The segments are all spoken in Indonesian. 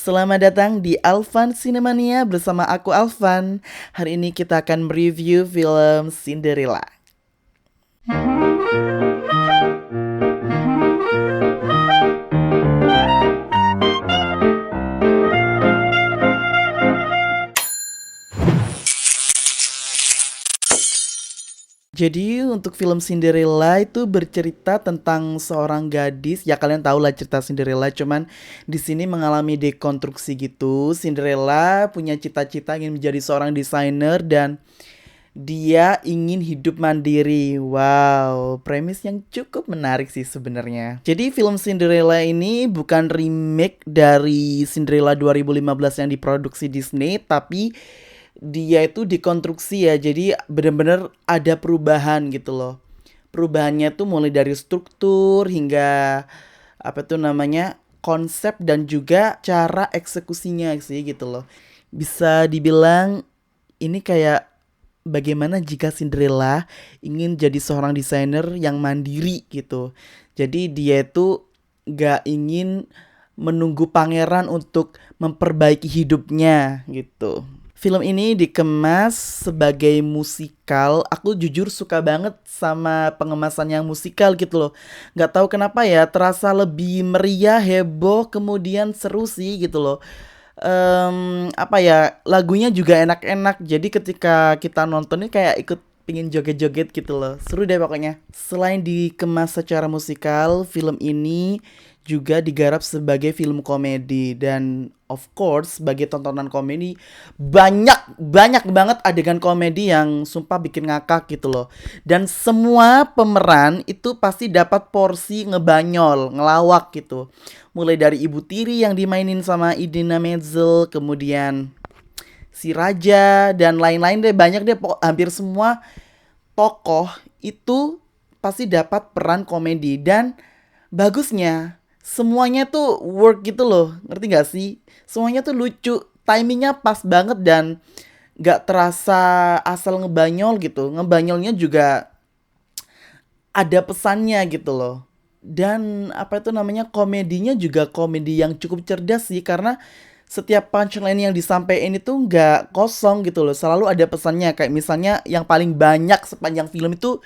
Selamat datang di Alvan Cinemania bersama aku Alvan. Hari ini kita akan mereview film Cinderella. Jadi untuk film Cinderella itu bercerita tentang seorang gadis, ya kalian tahu lah cerita Cinderella, cuman di sini mengalami dekonstruksi gitu. Cinderella punya cita-cita ingin menjadi seorang desainer dan dia ingin hidup mandiri. Wow, premis yang cukup menarik sih sebenarnya. Jadi film Cinderella ini bukan remake dari Cinderella 2015 yang diproduksi Disney, tapi dia itu dikonstruksi ya. Jadi benar-benar ada perubahan gitu loh. Perubahannya tuh mulai dari struktur hingga apa tuh namanya konsep dan juga cara eksekusinya sih gitu loh. Bisa dibilang ini kayak bagaimana jika Cinderella ingin jadi seorang desainer yang mandiri gitu. Jadi dia itu gak ingin menunggu pangeran untuk memperbaiki hidupnya gitu. Film ini dikemas sebagai musikal. Aku jujur suka banget sama pengemasan yang musikal gitu loh. Gak tahu kenapa ya, terasa lebih meriah, heboh, kemudian seru sih gitu loh. Apa ya, lagunya juga enak-enak. Jadi ketika kita nontonnya kayak ikut pingin joget-joget gitu loh. Seru deh pokoknya. Selain dikemas secara musikal, film ini juga digarap sebagai film komedi dan of course sebagai tontonan komedi banyak banyak banget adegan komedi yang sumpah bikin ngakak gitu loh. Dan semua pemeran itu pasti dapat porsi ngebanyol, ngelawak gitu. Mulai dari Ibu Tiri yang dimainin sama Idina Menzel, kemudian si Raja dan lain-lain deh, banyak deh, hampir semua tokoh itu pasti dapat peran komedi dan bagusnya semuanya tuh work gitu loh, ngerti gak sih? Semuanya tuh lucu, timingnya pas banget dan gak terasa asal ngebanyol gitu. Ngebanyolnya juga ada pesannya gitu loh. Dan apa itu namanya, komedinya juga komedi yang cukup cerdas sih, karena setiap punchline yang disampaikan itu nggak kosong gitu loh, selalu ada pesannya. Kayak misalnya yang paling banyak sepanjang film itu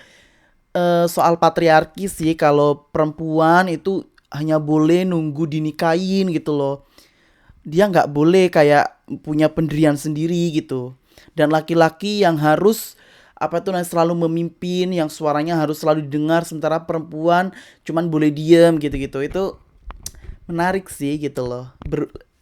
soal patriarki sih. Kalau perempuan itu hanya boleh nunggu dinikahin gitu loh, dia nggak boleh kayak punya pendirian sendiri gitu. Dan laki-laki yang harus apa tuh selalu memimpin, yang suaranya harus selalu didengar, sementara perempuan cuman boleh diem gitu-gitu. Itu menarik sih gitu loh.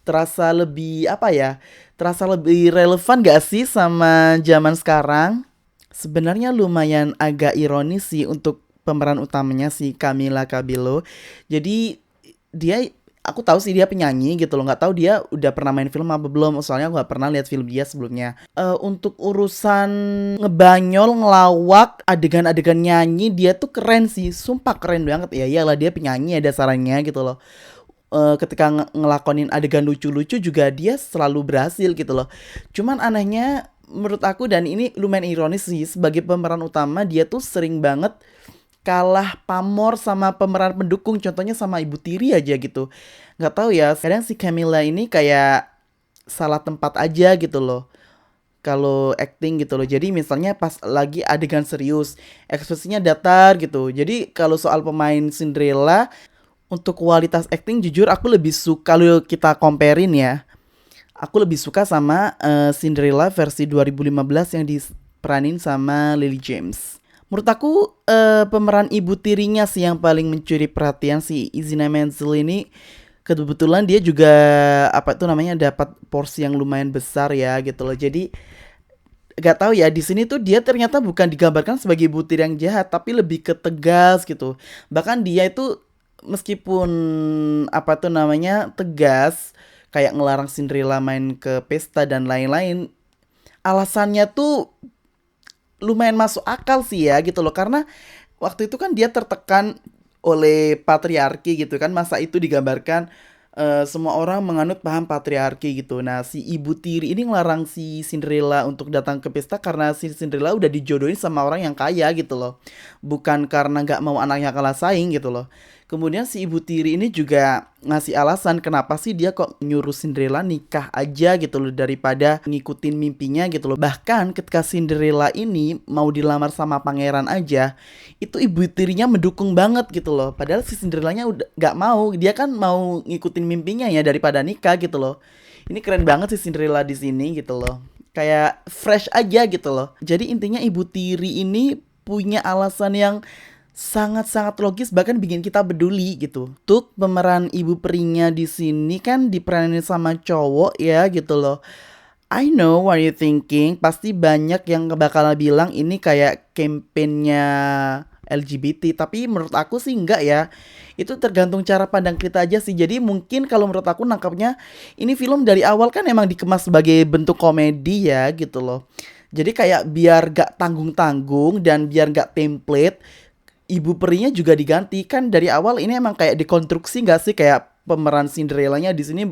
Terasa lebih apa ya? Terasa lebih relevan gak sih sama zaman sekarang? Sebenarnya lumayan agak ironis sih untuk pemeran utamanya si Camila Cabello. Jadi dia, aku tahu sih dia penyanyi gitu loh, nggak tahu dia udah pernah main film apa belum, soalnya aku nggak pernah lihat film dia sebelumnya. Untuk urusan ngebanyol, ngelawak, adegan-adegan nyanyi, dia tuh keren sih, sumpah keren banget. Ya iyalah dia penyanyi ya dasarnya gitu loh. Ketika ngelakonin adegan lucu-lucu juga dia selalu berhasil gitu loh. Cuman anehnya menurut aku, dan ini lumayan ironis sih, sebagai pemeran utama dia tuh sering banget kalah pamor sama pemeran pendukung, contohnya sama Ibu Tiri aja gitu. Nggak tahu ya, kadang si Camilla ini kayak salah tempat aja gitu loh kalau acting gitu loh. Jadi misalnya pas lagi adegan serius, ekspresinya datar gitu. Jadi kalau soal pemain Cinderella, untuk kualitas acting jujur aku lebih suka, kalau kita comparein ya, aku lebih suka sama Cinderella versi 2015 yang diperanin sama Lily James. Menurut aku pemeran ibu tirinya sih yang paling mencuri perhatian, si Idina Menzel ini. Kebetulan dia juga apa itu namanya dapat porsi yang lumayan besar ya gitu loh. Jadi gak tahu ya, di sini tuh dia ternyata bukan digambarkan sebagai butir yang jahat, tapi lebih ke tegas gitu. Bahkan dia itu meskipun apa tuh namanya tegas, kayak ngelarang Cinderella main ke pesta dan lain-lain, alasannya tuh lumayan masuk akal sih ya gitu loh, karena waktu itu kan dia tertekan oleh patriarki gitu kan. Masa itu digambarkan semua orang menganut paham patriarki gitu. Nah, si ibu tiri ini ngelarang si Cinderella untuk datang ke pesta karena si Cinderella udah dijodohin sama orang yang kaya gitu loh. Bukan karena nggak mau anaknya kalah saing gitu loh. Kemudian si ibu tiri ini juga ngasih alasan kenapa sih dia kok nyuruh Cinderella nikah aja gitu loh daripada ngikutin mimpinya gitu loh. Bahkan ketika Cinderella ini mau dilamar sama pangeran aja, itu ibu tirinya mendukung banget gitu loh. Padahal si Cinderellanya udah nggak mau, dia kan mau ngikutin mimpinya ya daripada nikah gitu loh. Ini keren banget sih Cinderella di sini gitu loh. Kayak fresh aja gitu loh. Jadi intinya ibu tiri ini punya alasan yang sangat-sangat logis bahkan bikin kita peduli gitu. Untuk pemeran ibu perinya di sini kan diperanin sama cowok ya gitu loh. I know what you thinking. Pasti banyak yang bakal bilang ini kayak kampanyenya LGBT, tapi menurut aku sih enggak ya. Itu tergantung cara pandang kita aja sih. Jadi mungkin kalau menurut aku nangkapnya ini film dari awal kan emang dikemas sebagai bentuk komedi ya gitu loh. Jadi kayak biar gak tanggung-tanggung dan biar gak template, ibu perinya juga diganti kan dari awal ini emang kayak dikonstruksi nggak sih kayak pemeran Cinderellanya di sini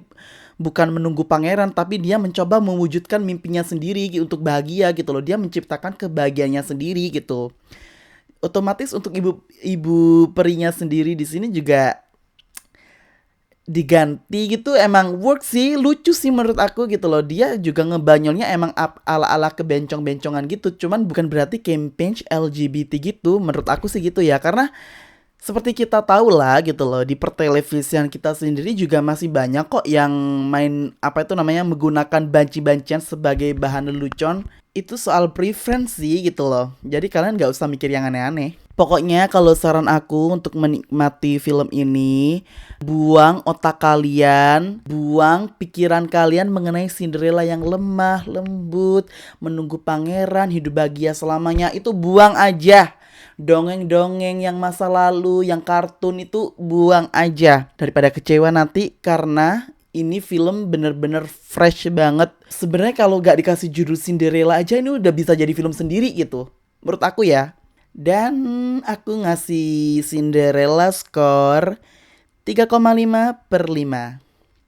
bukan menunggu pangeran tapi dia mencoba mewujudkan mimpinya sendiri untuk bahagia gitu loh, dia menciptakan kebahagiaannya sendiri gitu. Otomatis untuk ibu ibu perinya sendiri di sini juga diganti gitu emang work sih, lucu sih menurut aku gitu loh. Dia juga ngebanyolnya emang ala-ala kebencong-bencongan gitu, cuman bukan berarti campaign LGBT gitu. Menurut aku sih gitu ya, karena seperti kita tahu lah gitu loh, di pertelevisian kita sendiri juga masih banyak kok yang main apa itu namanya menggunakan banci-bancian sebagai bahan lelucon. Itu soal preferensi gitu loh. Jadi kalian nggak usah mikir yang aneh-aneh. Pokoknya kalau saran aku untuk menikmati film ini, buang otak kalian, buang pikiran kalian mengenai Cinderella yang lemah, lembut, menunggu pangeran, hidup bahagia selamanya. Itu buang aja. Dongeng-dongeng yang masa lalu, yang kartun itu buang aja. Daripada kecewa nanti karena ini film bener-bener fresh banget. Sebenarnya kalau gak dikasih judul Cinderella aja ini udah bisa jadi film sendiri gitu. Menurut aku ya. Dan aku ngasih Cinderella skor 3,5/5.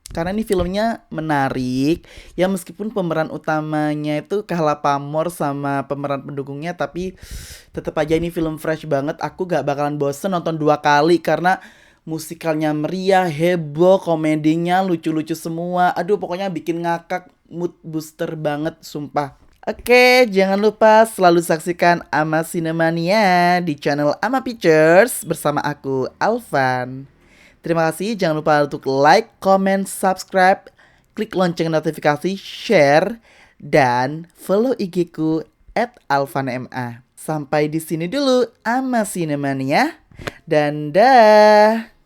Karena ini filmnya menarik. Ya meskipun pemeran utamanya itu kalah pamor sama pemeran pendukungnya, tapi tetap aja ini film fresh banget. Aku gak bakalan bosen nonton 2 kali karena musikalnya meriah, heboh, komedinya lucu-lucu semua. Aduh pokoknya bikin ngakak, mood booster banget sumpah. Oke, jangan lupa selalu saksikan Ama Sinemania di channel Ama Pictures bersama aku, Alvan. Terima kasih, jangan lupa untuk like, comment, subscribe, klik lonceng notifikasi, share, dan follow IG ku @alvanma. Sampai di sini dulu Ama Sinemania, dan dah.